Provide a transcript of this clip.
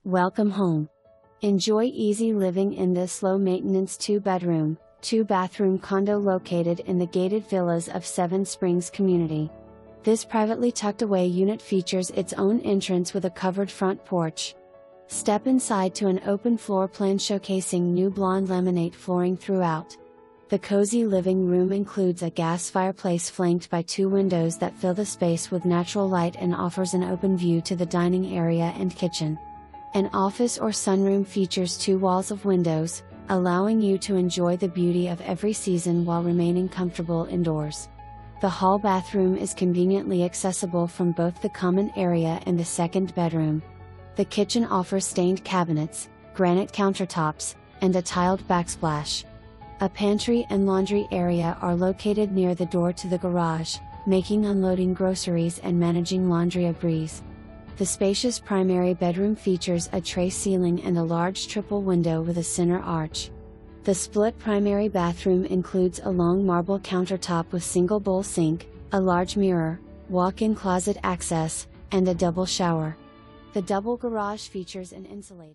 Welcome home. Enjoy easy living in this low-maintenance 2-bedroom, 2-bathroom condo located in the gated villas of Seven Springs community. This privately tucked away unit features its own entrance with a covered front porch. Step inside to an open floor plan showcasing new blonde laminate flooring throughout. The cozy living room includes a gas fireplace flanked by 2 windows that fill the space with natural light and offers an open view to the dining area and kitchen. An office or sunroom features 2 walls of windows, allowing you to enjoy the beauty of every season while remaining comfortable indoors. The hall bathroom is conveniently accessible from both the common area and the 2nd bedroom. The kitchen offers stained cabinets, granite countertops, and a tiled backsplash. A pantry and laundry area are located near the door to the garage, making unloading groceries and managing laundry a breeze. The spacious primary bedroom features a tray ceiling and a large triple window with a center arch. The split primary bathroom includes a long marble countertop with single bowl sink, a large mirror, walk-in closet access, and a double shower. The double garage features an insulated